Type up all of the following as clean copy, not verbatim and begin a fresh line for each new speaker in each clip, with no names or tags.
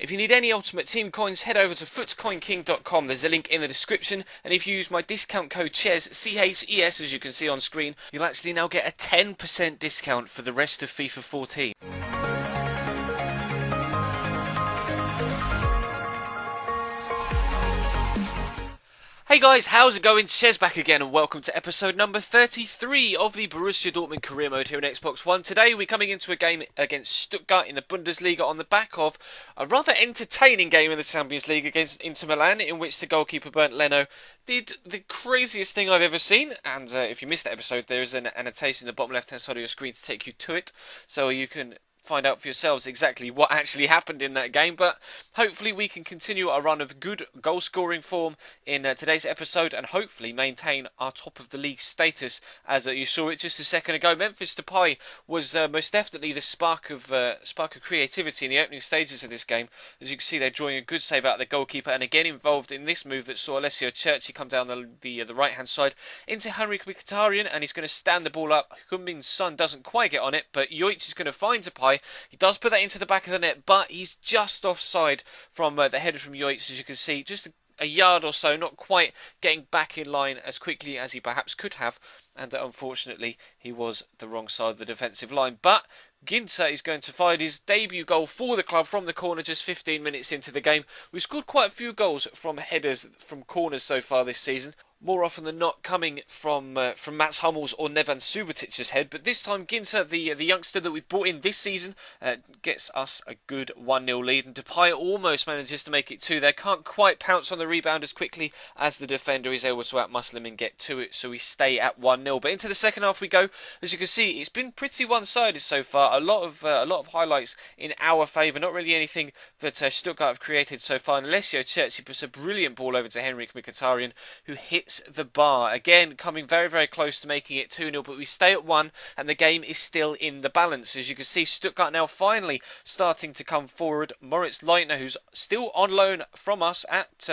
If you need any Ultimate Team coins, head over to footcoinking.com. There's a link in the description, and if you use my discount code CHES, C-H-E-S, as you can see on screen, you'll actually now get a 10% discount for the rest of FIFA 14. Hey guys, how's it going? Chez back again, and welcome to episode number 33 of the Borussia Dortmund career mode here on Xbox One. Today we're coming into a game against Stuttgart in the Bundesliga on the back of a rather entertaining game in the Champions League against Inter Milan, in which the goalkeeper Bernd Leno did the craziest thing I've ever seen. And if you missed that episode, there is an annotation in the bottom left hand side of your screen to take you to it, so you can find out for yourselves exactly what actually happened in that game. But hopefully we can continue our run of good goal scoring form in today's episode, and hopefully maintain our top of the league status. As you saw it just a second ago, Memphis Depay was most definitely the spark of creativity in the opening stages of this game. As you can see, they're drawing a good save out of the goalkeeper, and again involved in this move that saw Alessio Cerci come down the right hand side into Henrik Mkhitaryan, and he's going to stand the ball up. Heung-min Son doesn't quite get on it, but Joic is going to find Depay. He does put that into the back of the net, but he's just offside from the header from Joic, as you can see, just a yard or so, not quite getting back in line as quickly as he perhaps could have, and unfortunately he was the wrong side of the defensive line. But Ginter is going to find his debut goal for the club from the corner just 15 minutes into the game. We've scored quite a few goals from headers from corners so far this season, more often than not coming from Mats Hummels or Nevan Subotic's head. But this time Ginter, the youngster that we've brought in this season, gets us a good 1-0 lead. And Depay almost manages to make it 2 there. Can't quite pounce on the rebound as quickly as the defender is able to outmuscle him and get to it, so we stay at 1-0. But into the second half we go. As you can see, it's been pretty one-sided so far. A lot of highlights in our favour. Not really anything that Stuttgart have created so far. And Alessio Cerci puts a brilliant ball over to Henrik Mkhitaryan, who hits the bar. Again, coming very, very close to making it 2-0, but we stay at 1, and the game is still in the balance. As you can see, Stuttgart now finally starting to come forward. Moritz Leitner, who's still on loan from us at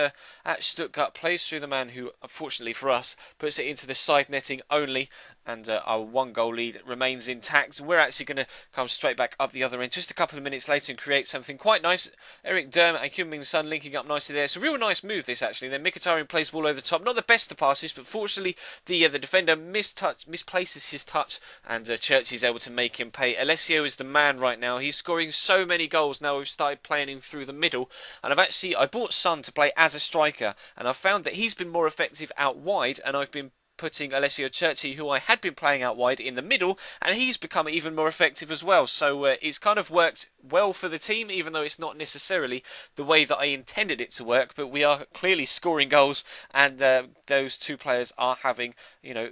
Stuttgart, plays through the man who, unfortunately for us, puts it into the side netting only. And our 1-goal lead remains intact. We're actually going to come straight back up the other end just a couple of minutes later and create something quite nice. Eric Durm and Heung-min Son linking up nicely there. It's a real nice move, this, actually. Then Mkhitaryan plays the ball over the top. Not the best of passes, but fortunately the defender misplaces his touch, and Church is able to make him pay. Alessio is the man right now. He's scoring so many goals now. We've started playing him through the middle, and I bought Son to play as a striker, and I've found that he's been more effective out wide, and I've been putting Alessio Cerci, who I had been playing out wide, in the middle, and he's become even more effective as well. So it's kind of worked well for the team, even though it's not necessarily the way that I intended it to work. But we are clearly scoring goals, and those two players are having,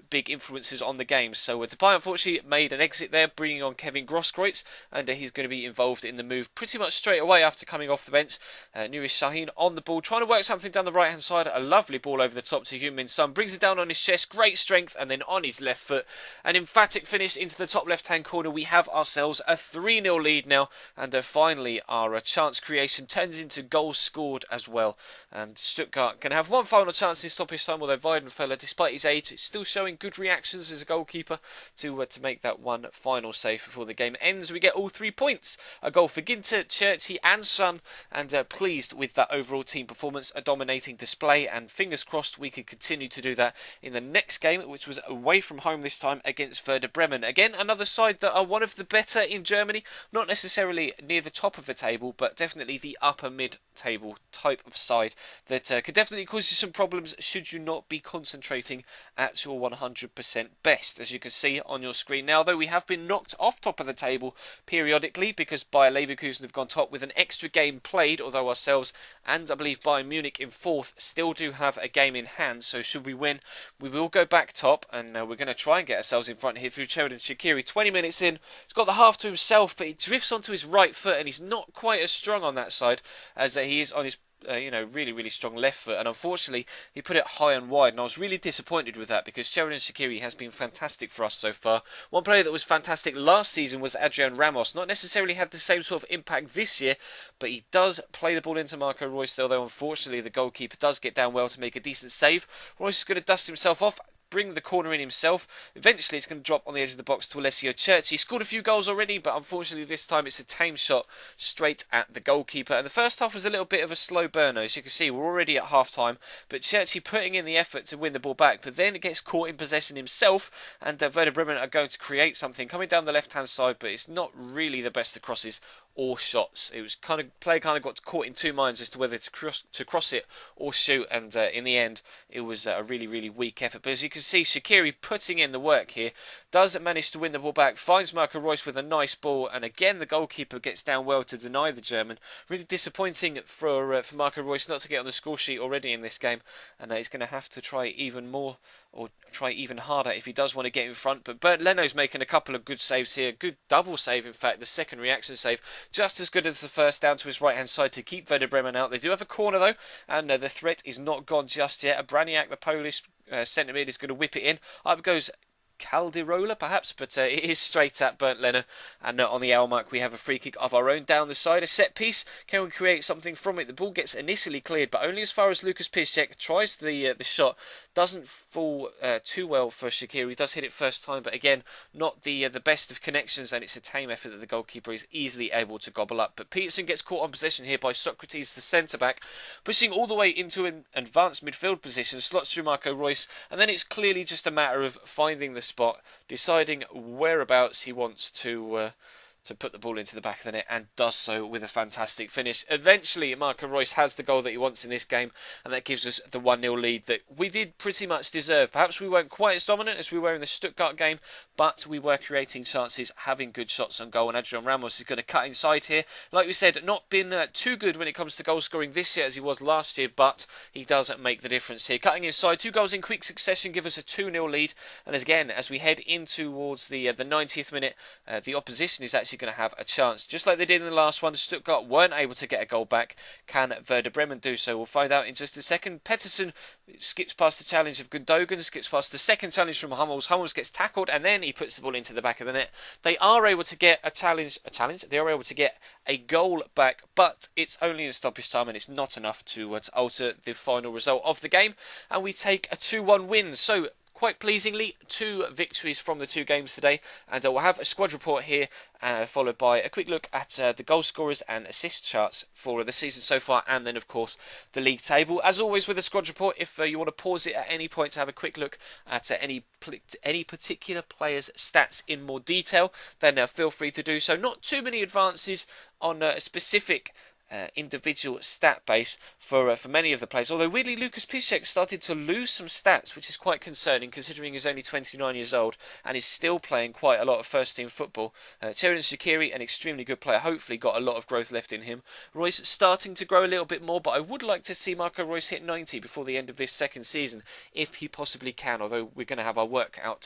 big influences on the game. So Depay unfortunately made an exit there, bringing on Kevin Grosskreutz, and he's going to be involved in the move pretty much straight away after coming off the bench. Nurish Sahin on the ball, trying to work something down the right hand side. A lovely ball over the top to Heung-min Son, brings it down on his chest. Great strength, and then on his left foot, an emphatic finish into the top left hand corner. We have ourselves a 3-0 lead now, and finally our chance creation turns into goals scored as well. And Stuttgart can have one final chance in stoppage time, although Weidenfeller, despite his age, is still showing good reactions as a goalkeeper to make that one final save before the game ends. We get all 3 points, a goal for Ginter, Cerci and Son, and pleased with that overall team performance, a dominating display, and fingers crossed we can continue to do that in the next game, which was away from home this time against Werder Bremen. Again, another side that are one of the better in Germany, not necessarily near the top of the table, but definitely the upper mid-table type of side that could definitely cause you some problems should you not be concentrating at your 100% best. As you can see on your screen now, though, we have been knocked off top of the table periodically because Bayer Leverkusen have gone top with an extra game played, although ourselves and I believe Bayern Munich in 4th still do have a game in hand. So should we win, we will go back top, and we're going to try and get ourselves in front here through Xherdan Shaqiri. 20 minutes in, he's got the half to himself, but he drifts onto his right foot, and he's not quite as strong on that side as he is on his really, really strong left foot, and unfortunately he put it high and wide, and I was really disappointed with that because Xherdan Shaqiri has been fantastic for us so far. One player that was fantastic last season was Adrian Ramos. Not necessarily had the same sort of impact this year, but he does play the ball into Marco Reus, although unfortunately the goalkeeper does get down well to make a decent save. Reus is going to dust himself off. bring the corner in himself. Eventually it's going to drop on the edge of the box to Alessio Church. He scored a few goals already, but unfortunately this time it's a tame shot straight at the goalkeeper. And the first half was a little bit of a slow burner. As you can see, we're already at half time, but Churchy putting in the effort to win the ball back, but then it gets caught in possession himself, and Werder Bremen are going to create something coming down the left hand side, but it's not really the best of crosses or shots. It was player got caught in two minds as to whether to cross it or shoot, and in the end it was a really weak effort. But as you can see, Shaqiri putting in the work here, does manage to win the ball back, finds Marco Reus with a nice ball, and again the goalkeeper gets down well to deny the German. Really disappointing for Marco Reus not to get on the score sheet already in this game, and he's going to have to try even more, or try even harder if he does want to get in front. But Bernd Leno's making a couple of good saves here, good double save in fact, the second reaction save, just as good as the first, down to his right hand side to keep Werder Bremen out. They do have a corner though, and the threat is not gone just yet. Braniak, the Polish centre mid, is going to whip it in. Up goes Calderola perhaps, but it is straight at Bernd Leno, and on the hour mark we have a free kick of our own down the side, a set piece. Can we create something from it? The ball gets initially cleared, but only as far as Lucas Piszczek tries the shot. Doesn't fall too well for Shaqiri. He does hit it first time, but again, not the best of connections, and it's a tame effort that the goalkeeper is easily able to gobble up. But Peterson gets caught on possession here by Socrates, the centre-back, pushing all the way into an advanced midfield position, slots through Marco Reus, and then it's clearly just a matter of finding the spot, deciding whereabouts he wants to put the ball into the back of the net, and does so with a fantastic finish. Eventually Marco Reus has the goal that he wants in this game, and that gives us the 1-0 lead that we did pretty much deserve. Perhaps we weren't quite as dominant as we were in the Stuttgart game, but we were creating chances, having good shots on goal, and Adrian Ramos is going to cut inside here. Like we said, not been too good when it comes to goal scoring this year as he was last year, but he does make the difference here. Cutting inside, 2 goals in quick succession give us a 2-0 lead, and again, as we head in towards the 90th minute, the opposition is actually going to have a chance. Just like they did in the last one, Stuttgart weren't able to get a goal back. Can Werder Bremen do so? We'll find out in just a second. Pettersson skips past the challenge of Gundogan, skips past the second challenge from Hummels. Hummels gets tackled, and then he puts the ball into the back of the net. They are able to get a challenge. They are able to get a goal back, but it's only in stoppage time, and it's not enough to alter the final result of the game. And we take a 2-1 win. So quite pleasingly, 2 victories from the 2 games today, and we'll have a squad report here, followed by a quick look at the goal scorers and assist charts for the season so far, and then of course the league table. As always with the squad report, if you want to pause it at any point to have a quick look at any particular player's stats in more detail, then feel free to do so. Not too many advances on a specific individual stat base for many of the players, although weirdly Lucas Piszczek started to lose some stats, which is quite concerning considering he's only 29 years old and is still playing quite a lot of first team football. Xherdan Shaqiri, an extremely good player, hopefully got a lot of growth left in him. Reus starting to grow a little bit more, but I would like to see Marco Reus hit 90 before the end of this second season, if he possibly can, although we're going to have our work out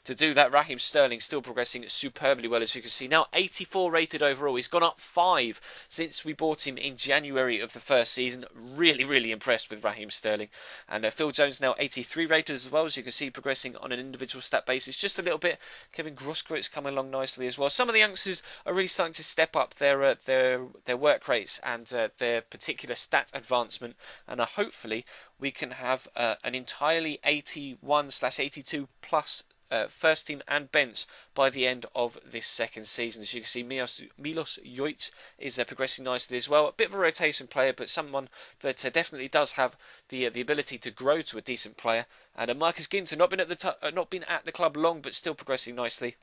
to do that. Raheem Sterling still progressing superbly well, as you can see, now 84 rated overall. He's gone up 5 since we bought him in January of the first season. Really impressed with Raheem Sterling. And Phil Jones now 83 rated as well, as you can see, progressing on an individual stat basis just a little bit. Kevin Grosskreutz coming along nicely as well. Some of the youngsters are really starting to step up their work rates and their particular stat advancement, and hopefully we can have an entirely 81/82 plus first team and bench by the end of this second season. As you can see, Milos Jojic is progressing nicely as well. A bit of a rotation player, but someone that definitely does have the ability to grow to a decent player. And Marcus Ginter, not been at the club long, but still progressing nicely.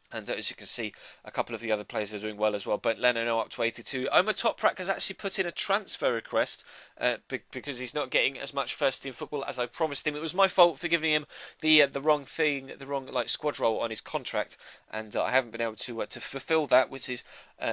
And as you can see, a couple of the other players are doing well as well. But Leno now up to 82. Omar Toprak has actually put in a transfer request because he's not getting as much first team football as I promised him. It was my fault for giving him the wrong thing, the wrong squad role on his contract, and I haven't been able to fulfil that, which is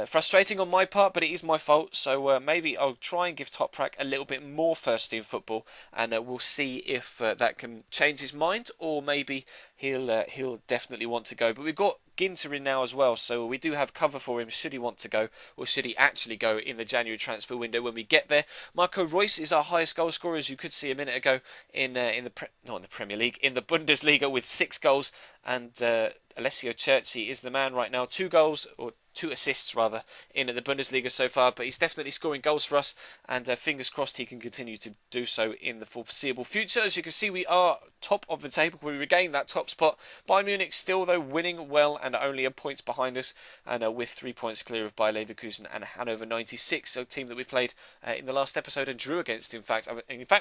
frustrating on my part. But it is my fault. So maybe I'll try and give Toprak a little bit more first team football, and we'll see if that can change his mind, or maybe he'll definitely want to go. But we've got Ginter in now as well, so we do have cover for him should he want to go, or should he actually go in the January transfer window when we get there. Marco Reus is our highest goal scorer, as you could see a minute ago, not in the Premier League, in the Bundesliga with 6 goals, and Alessio Churchy is the man right now. 2 goals, or 2 assists rather in the Bundesliga so far, but he's definitely scoring goals for us, and fingers crossed he can continue to do so in the foreseeable future. As you can see, we are top of the table. We regained that top spot. Bayern Munich still, though, winning well and only a points behind us, and with 3 points clear of Bayer Leverkusen and Hannover 96, a team that we played in the last episode and drew against. In fact,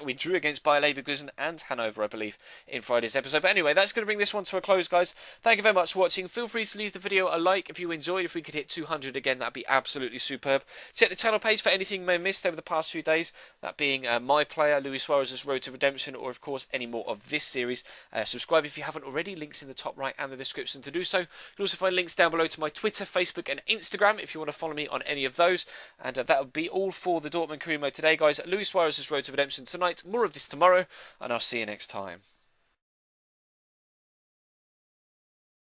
we drew against Bayer Leverkusen and Hannover, I believe, in Friday's episode. But anyway, that's going to bring this one to a close, guys. Thank you very much for watching. Feel free to leave the video a like if you enjoyed. If we could hit 200 again, that'd be absolutely superb. Check the channel page for anything you may have missed over the past few days, that being my player, Luis Suarez's Road to Redemption, or of course any more of this series. Subscribe if you haven't already, links in the top right and the description to do so. You can also find links down below to my Twitter, Facebook and Instagram if you want to follow me on any of those. And that would be all for the Dortmund career mode today, guys. Luis Suarez's Road to Redemption tonight, more of this tomorrow, and I'll see you next time.